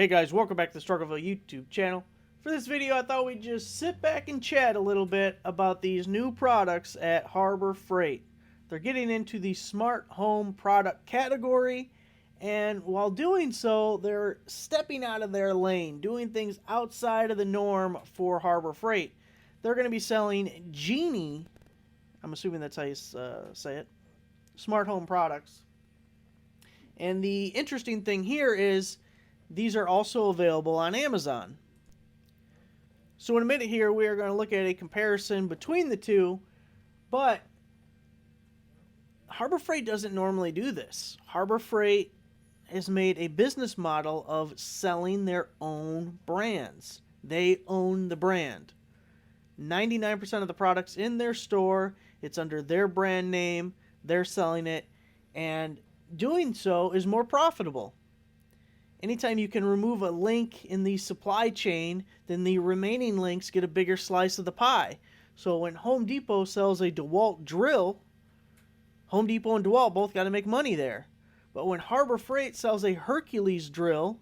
Hey guys, welcome back to the Struggleville YouTube channel. For this video, I thought we'd just sit back and chat a little bit about these new products at Harbor Freight. They're getting into the smart home product category, and while doing so, they're stepping out of their lane, doing things outside of the norm for Harbor Freight. They're going to be selling GEENI, I'm assuming that's how you say it, smart home products. And the interesting thing here is these are also available on Amazon. So in a minute here, we are going to look at a comparison between the two, but Harbor Freight doesn't normally do this. Harbor Freight has made a business model of selling their own brands. They own the brand. 99% of the products in their store, it's under their brand name, they're selling it, and doing so is more profitable. Anytime you can remove a link in the supply chain, then the remaining links get a bigger slice of the pie. So when Home Depot sells a DeWalt drill, Home Depot and DeWalt both got to make money there. But when Harbor Freight sells a Hercules drill,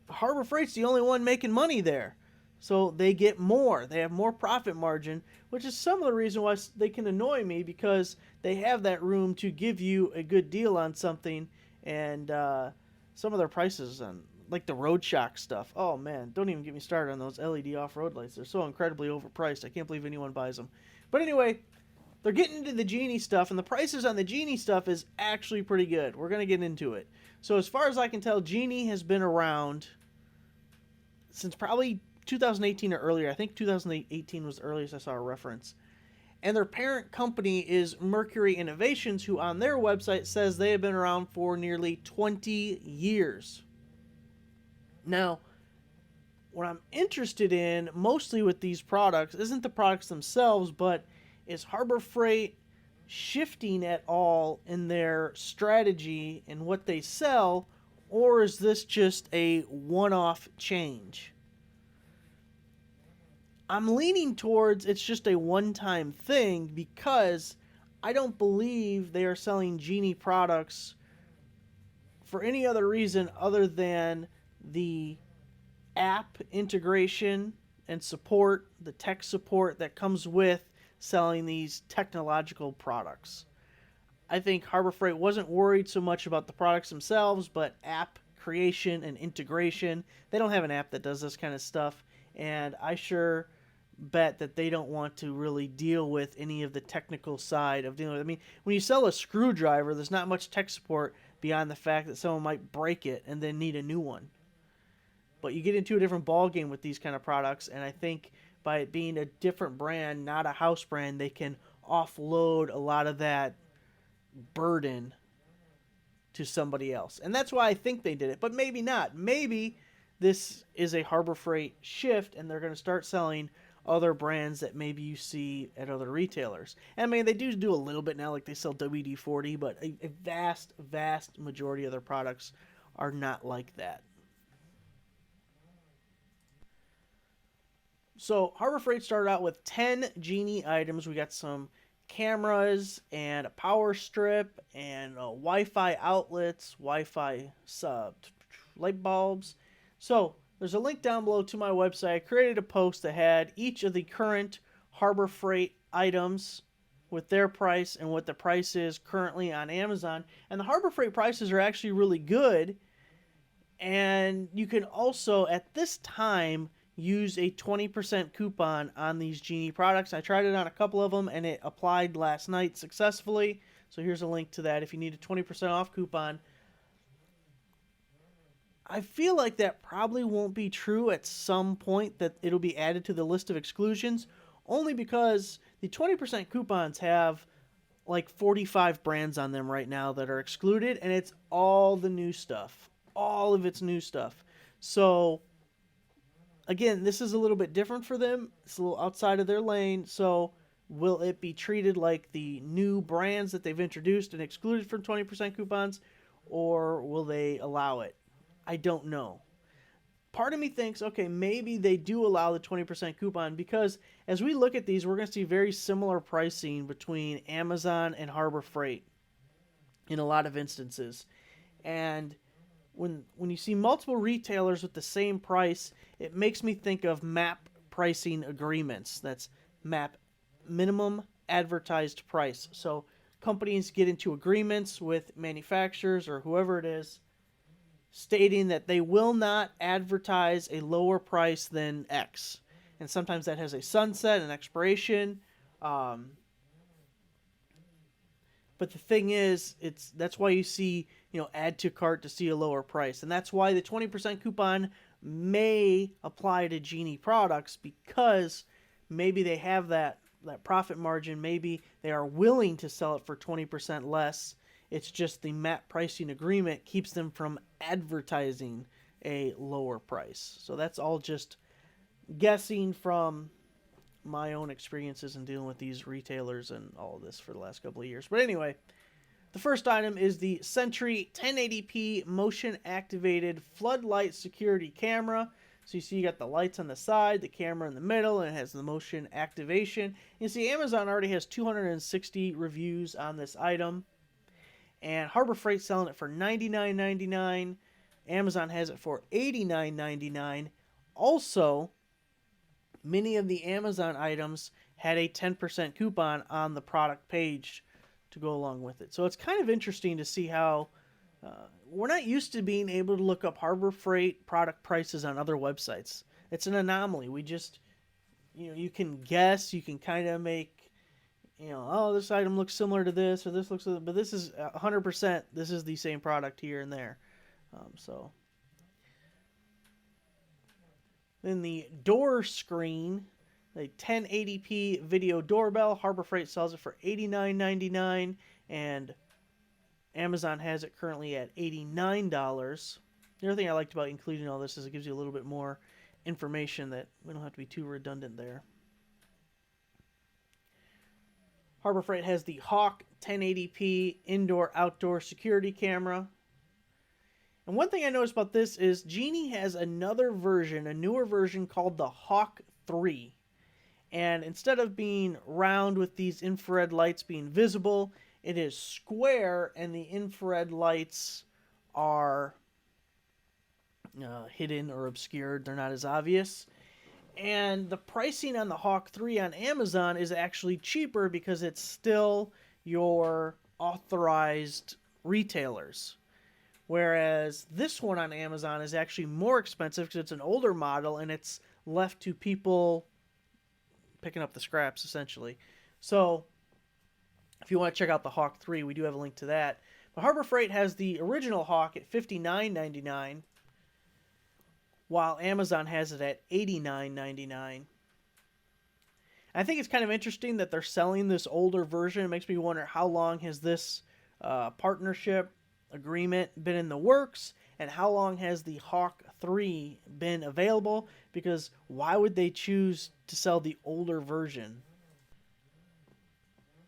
Harbor Freight's the only one making money there. So they get more. They have more profit margin, which is some of the reason why they can annoy me, because they have that room to give you a good deal on something, and some of their prices on, like the Road Shock stuff. Oh man, don't even get me started on those LED off-road lights. They're so incredibly overpriced. I can't believe anyone buys them. But anyway, they're getting into the GENI stuff, and the prices on the GENI stuff is actually pretty good. We're going to get into it. So as far as I can tell, GENI has been around since probably 2018 or earlier. I think 2018 was the earliest I saw a reference. And their parent company is Mercury Innovations, who on their website says they have been around for nearly 20 years. Now, what I'm interested in mostly with these products isn't the products themselves, but is Harbor Freight shifting at all in their strategy and what they sell, or is this just a one-off change? I'm leaning towards it's just a one-time thing, because I don't believe they are selling GENI products for any other reason other than the app integration and support, the tech support that comes with selling these technological products. I think Harbor Freight wasn't worried so much about the products themselves, but app creation and integration. They don't have an app that does this kind of stuff, and I sure bet that they don't want to really deal with any of the technical side of dealing with it. I mean, when you sell a screwdriver, there's not much tech support beyond the fact that someone might break it and then need a new one. But you get into a different ballgame with these kind of products, and I think by it being a different brand, not a house brand, they can offload a lot of that burden to somebody else. And that's why I think they did it, but maybe not. Maybe this is a Harbor Freight shift, and they're going to start selling other brands that maybe you see at other retailers. And I mean, they do a little bit now, like they sell WD-40, but a vast majority of their products are not like that. So Harbor Freight started out with 10 GENI items. We got some cameras and a power strip and Wi-Fi outlets, Wi-Fi light bulbs. So there's a link down below to my website. I created a post that had each of the current Harbor Freight items with their price and what the price is currently on Amazon. And the Harbor Freight prices are actually really good. And you can also, at this time, use a 20% coupon on these GENI products. I tried it on a couple of them, and it applied last night successfully. So here's a link to that if you need a 20% off coupon. I feel like that probably won't be true at some point, that it'll be added to the list of exclusions, only because the 20% coupons have like 45 brands on them right now that are excluded, and it's all the new stuff. All of it's new stuff. So again, this is a little bit different for them. It's a little outside of their lane. So will it be treated like the new brands that they've introduced and excluded from 20% coupons, or will they allow it? I don't know. Part of me thinks, okay, maybe they do allow the 20% coupon, because as we look at these, we're going to see very similar pricing between Amazon and Harbor Freight in a lot of instances. And when you see multiple retailers with the same price, it makes me think of MAP pricing agreements. That's MAP, minimum advertised price. So companies get into agreements with manufacturers or whoever it is, stating that they will not advertise a lower price than X. And sometimes that has a sunset, an expiration. But the thing is, that's why you see, add to cart to see a lower price. And that's why the 20% coupon may apply to GEENI products, because maybe they have that profit margin. Maybe they are willing to sell it for 20% less. It's just the MAP pricing agreement keeps them from advertising a lower price. So that's all just guessing from my own experiences in dealing with these retailers and all of this for the last couple of years. But anyway, the first item is the Sentry 1080p motion activated floodlight security camera. So you see you got the lights on the side, the camera in the middle, and it has the motion activation. You see Amazon already has 260 reviews on this item. And Harbor Freight selling it for $99.99. Amazon has it for $89.99. Also, many of the Amazon items had a 10% coupon on the product page to go along with it. So it's kind of interesting to see how we're not used to being able to look up Harbor Freight product prices on other websites. It's an anomaly. We just, you can guess, you can kind of make, oh, this item looks similar to this, or this looks, but this is 100%, this is the same product here and there. Then the door screen, the 1080p video doorbell, Harbor Freight sells it for $89.99, and Amazon has it currently at $89. The other thing I liked about including all this is it gives you a little bit more information that we don't have to be too redundant there. Harbor Freight has the Hawk 1080p indoor-outdoor security camera. And one thing I noticed about this is GEENI has another version, a newer version called the Hawk 3. And instead of being round with these infrared lights being visible, it is square and the infrared lights are hidden or obscured. They're not as obvious. And the pricing on the Hawk 3 on Amazon is actually cheaper because it's still your authorized retailers. Whereas this one on Amazon is actually more expensive because it's an older model and it's left to people picking up the scraps, essentially. So if you want to check out the Hawk 3, we do have a link to that. But Harbor Freight has the original Hawk at $59.99, while Amazon has it at $89.99. I think it's kind of interesting that they're selling this older version. It makes me wonder how long has this partnership agreement been in the works, and how long has the Hawk 3 been available? Because why would they choose to sell the older version?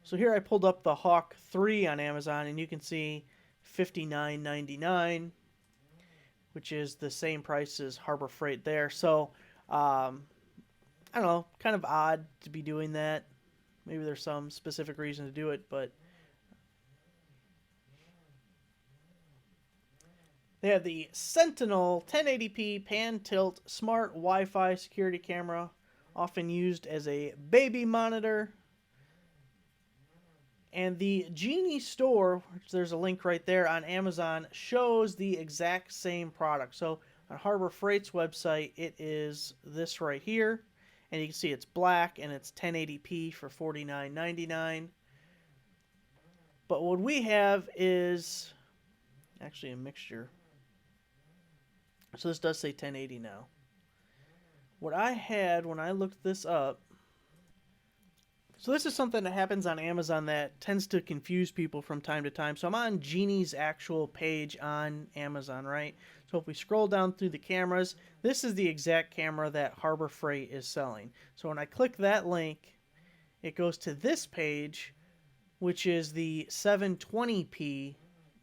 So here I pulled up the Hawk 3 on Amazon, and you can see $59.99, which is the same price as Harbor Freight there. So, I don't know, kind of odd to be doing that. Maybe there's some specific reason to do it, but they have the Sentinel 1080p pan-tilt smart Wi-Fi security camera, often used as a baby monitor. And the GEENI store, which there's a link right there on Amazon, shows the exact same product. So on Harbor Freight's website, it is this right here. And you can see it's black and it's 1080p for $49.99. But what we have is actually a mixture. So this does say 1080 now. What I had when I looked this up, so this is something that happens on Amazon that tends to confuse people from time to time. So I'm on GEENI's actual page on Amazon, right? So if we scroll down through the cameras, this is the exact camera that Harbor Freight is selling. So when I click that link, it goes to this page, which is the 720p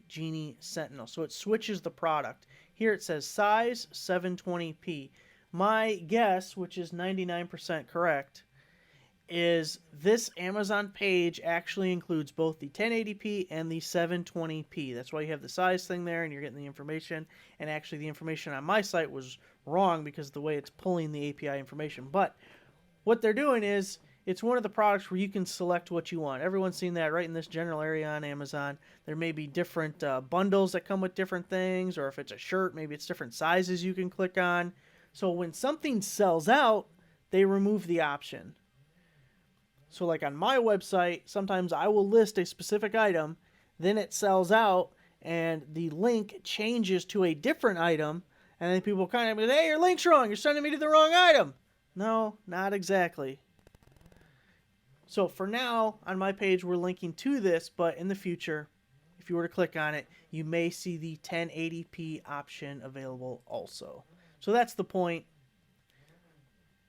GEENI Sentinel. So it switches the product. Here it says size 720p. My guess, which is 99% correct, is this Amazon page actually includes both the 1080p and the 720p. That's why you have the size thing there and you're getting the information. And actually the information on my site was wrong because of the way it's pulling the API information. But what they're doing is it's one of the products where you can select what you want. Everyone's seen that right in this general area on Amazon. There may be different bundles that come with different things, or if it's a shirt, maybe it's different sizes you can click on. So when something sells out, they remove the option. So like on my website, sometimes I will list a specific item, then it sells out, and the link changes to a different item, and then people kind of go, hey, your link's wrong, you're sending me to the wrong item. No, not exactly. So for now, on my page, we're linking to this, but in the future, if you were to click on it, you may see the 1080p option available also. So that's the point.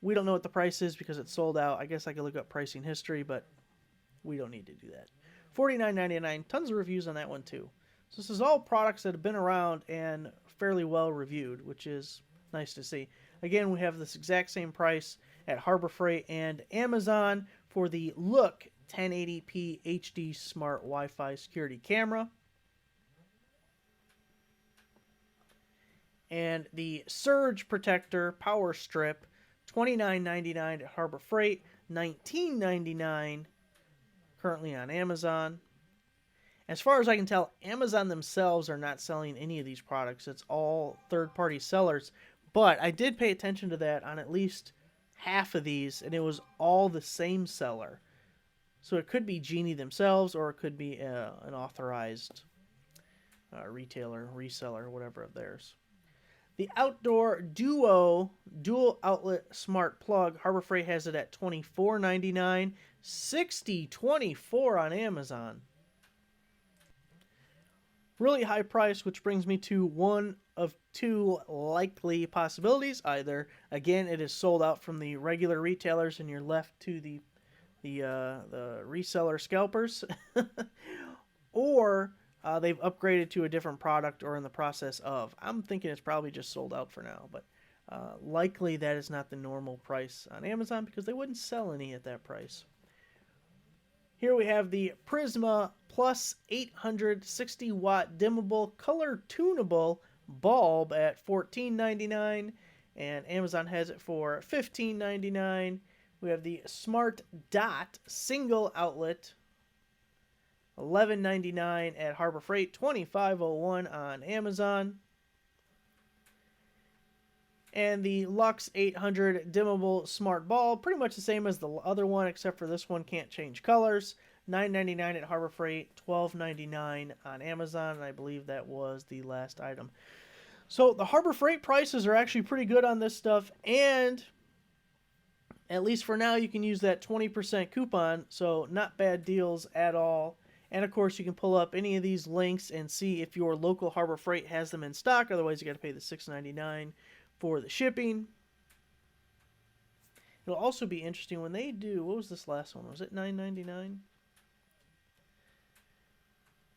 We don't know what the price is because it's sold out. I guess I could look up pricing history, but we don't need to do that. $49.99, tons of reviews on that one too. So this is all products that have been around and fairly well reviewed, which is nice to see. Again, we have this exact same price at Harbor Freight and Amazon for the Look 1080p HD Smart Wi-Fi security camera. And the Surge Protector Power Strip, $29.99 at Harbor Freight, $19.99 currently on Amazon. As far as I can tell, Amazon themselves are not selling any of these products. It's all third-party sellers. But I did pay attention to that on at least half of these, and it was all the same seller. So it could be GEENI themselves, or it could be an authorized retailer, reseller, whatever of theirs. The Outdoor Duo Dual Outlet Smart Plug, Harbor Freight has it at $24.99, $60.24 on Amazon. Really high price, which brings me to one of two likely possibilities. Either, again, it is sold out from the regular retailers and you're left to the reseller scalpers, or they've upgraded to a different product or in the process of. I'm thinking it's probably just sold out for now, but likely that is not the normal price on Amazon because they wouldn't sell any at that price. Here we have the Prisma Plus 860 watt dimmable color tunable bulb at $14.99, and Amazon has it for $15.99. We have the Smart Dot single outlet, $11.99 at Harbor Freight, $25.01 on Amazon. And the Lux 800 dimmable smart bulb, pretty much the same as the other one, except for this one can't change colors. $9.99 at Harbor Freight, $12.99 on Amazon, and I believe that was the last item. So the Harbor Freight prices are actually pretty good on this stuff, and at least for now you can use that 20% coupon, so not bad deals at all. And of course you can pull up any of these links and see if your local Harbor Freight has them in stock, otherwise you got to pay the $6.99 for the shipping. It'll also be interesting when they do, what was this last one? Was it $9.99?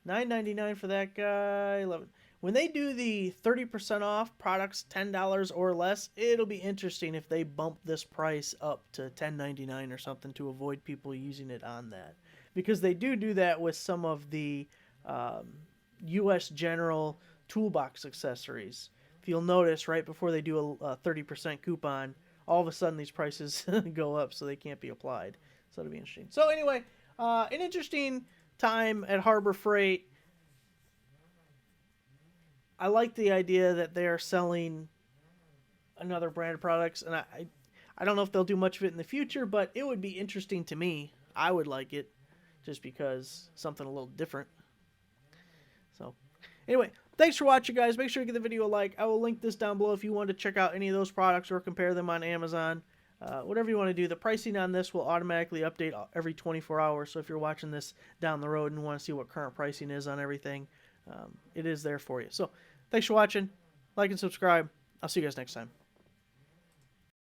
$9.99 for that guy. 11. When they do the 30% off products $10 or less, it'll be interesting if they bump this price up to $10.99 or something to avoid people using it on that. Because they do that with some of the U.S. General toolbox accessories. If you'll notice, right before they do a 30% coupon, all of a sudden these prices go up, so they can't be applied. So it'll be interesting. So anyway, an interesting time at Harbor Freight. I like the idea that they are selling another brand of products, and I don't know if they'll do much of it in the future, but it would be interesting to me. I would like it, just because something a little different. So anyway, thanks for watching, guys. Make sure to give the video a like. I will link this down below if you want to check out any of those products or compare them on Amazon. Whatever you want to do. The pricing on this will automatically update every 24 hours. So if you're watching this down the road and want to see what current pricing is on everything, it is there for you. So thanks for watching. Like and subscribe. I'll see you guys next time.